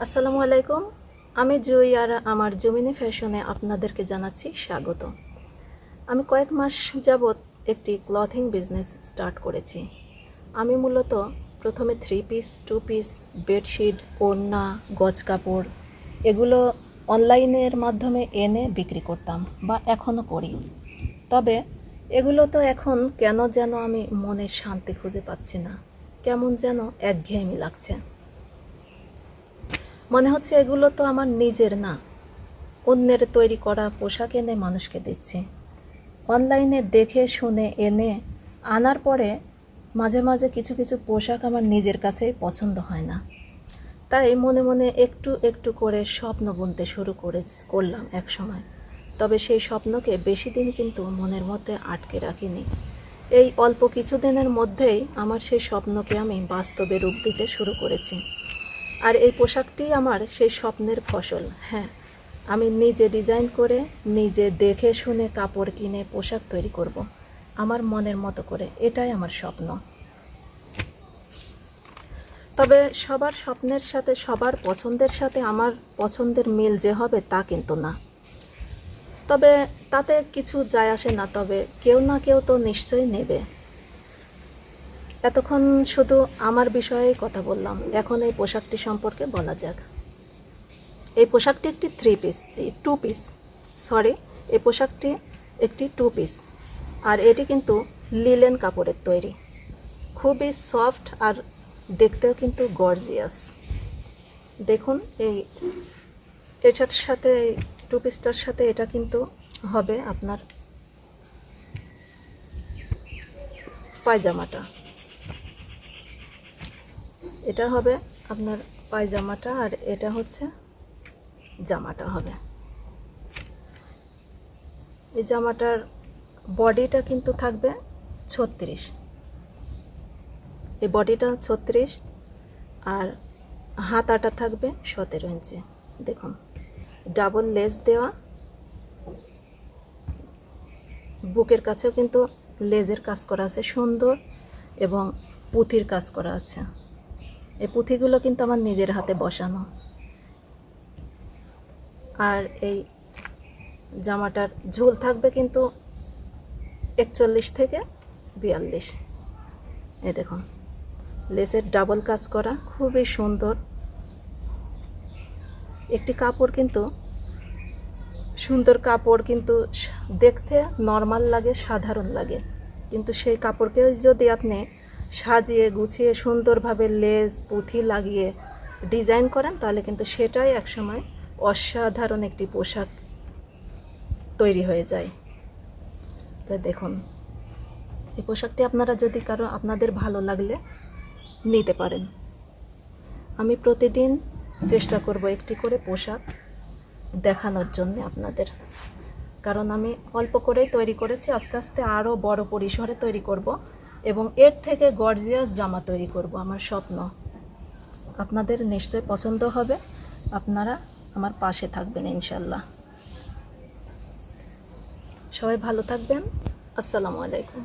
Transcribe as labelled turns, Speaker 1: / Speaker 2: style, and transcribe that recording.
Speaker 1: আসসালামু আলাইকুম। আমি জুই আর আমার জমিনী ফ্যাশনে আপনাদেরকে জানাচ্ছি স্বাগত। আমি কয়েক মাস যাবৎ একটি ক্লথিং বিজনেস স্টার্ট করেছি। আমি মূলত প্রথমে 3 পিস, 2 পিস, বেডশিট, ওড়না, গজ কাপড় এগুলো অনলাইনের মাধ্যমে এনে বিক্রি করতাম বা এখনও করি। তবে এগুলো তো এখন কেন যেন আমি মনে শান্তি খুঁজে পাচ্ছি না, কেমন যেন একঘেয়েমি লাগছে। মনে হচ্ছে এগুলো তো আমার নিজের না, অন্যের তৈরি করা পোশাক এনে মানুষকে দিচ্ছি। অনলাইনে দেখে শুনে এনে আনার পরে মাঝে মাঝে কিছু কিছু পোশাক আমার নিজের কাছেই পছন্দ হয় না। তাই মনে মনে একটু একটু করে স্বপ্ন বুনতে শুরু করলাম এক সময়। তবে সেই স্বপ্নকে বেশি দিন কিন্তু মনের মধ্যে আটকে রাখিনি। এই অল্প কিছুদিনের মধ্যেই আমার সেই স্বপ্নকে আমি বাস্তবে রূপ দিতে শুরু করেছি। আর এই পোশাকটি আমার সেই স্বপ্নের ফসল। হ্যাঁ, আমি নিজে ডিজাইন করে, নিজে দেখে শুনে কাপড় কিনে পোশাক তৈরি করব আমার মনের মতো করে। এটাই আমার স্বপ্ন। তবে সবার স্বপ্নের সাথে, সবার পছন্দের সাথে আমার পছন্দের মিল যে হবে তা কিন্তু না। তবে তাতে কিছু যায় আসে না, তবে কেউ না কেউ তো নিশ্চয়ই নেবে। এতক্ষণ শুধু আমার বিষয়েই কথা বললাম, এখন এই পোশাকটি সম্পর্কে বলা যাক। এই পোশাকটি একটি 3 পিস, এই 2 পিস, সরি, এই পোশাকটি একটি 2 পিস। আর এটি কিন্তু লিলেন কাপড়ের তৈরি, খুবই সফট আর দেখতেও কিন্তু গর্জিয়াস। দেখুন, এটার সাথে, এই 2 পিসটার সাথে এটা কিন্তু হবে আপনার পায়জামাটা। এটা হবে আপনার পায়জামাটা, আর এটা হচ্ছে জামাটা হবে। এই জামাটার বডিটা কিন্তু থাকবে 36, এই বডিটা 36, আর হাতাটা থাকবে 17 ইঞ্চি। দেখুন, ডাবল লেস দেওয়া, বুকের কাছেও কিন্তু লেজের কাজ করা আছে সুন্দর, এবং পুঁথির কাজ করা আছে। এই পুঁথিগুলো কিন্তু আমার নিজের হাতে বসানো। আর এই জামাটার ঝুল থাকবে কিন্তু 41 থেকে 42। এই দেখুন, লেসের ডাবল কাজ করা, খুবই সুন্দর একটি কাপড়। কিন্তু সুন্দর কাপড় কিন্তু দেখতে নর্মাল লাগে, সাধারণ লাগে, কিন্তু সেই কাপড়কে যদি আপনি সাজিয়ে গুছিয়ে সুন্দরভাবে লেস পুঁথি লাগিয়ে ডিজাইন করেন, তাহলে কিন্তু সেটাই একসময় অসাধারণ একটি পোশাক তৈরি হয়ে যায়। তো দেখুন, এই পোশাকটি আপনারা যদি আপনাদের ভালো লাগলে নিতে পারেন। আমি প্রতিদিন চেষ্টা করব একটি করে পোশাক দেখানোর জন্য আপনাদের, কারণ আমি অল্প করেই তৈরি করেছি, আস্তে আস্তে আরও বড় পরিসরে তৈরি করব এবং এর থেকে গর্জিয়াস জামা তৈরি করব। আমার স্বপ্ন, আপনাদের নিশ্চয় পছন্দ হবে। আপনারা আমার পাশে থাকবেন ইনশাল্লাহ। সবাই ভালো থাকবেন। আসসালামু আলাইকুম।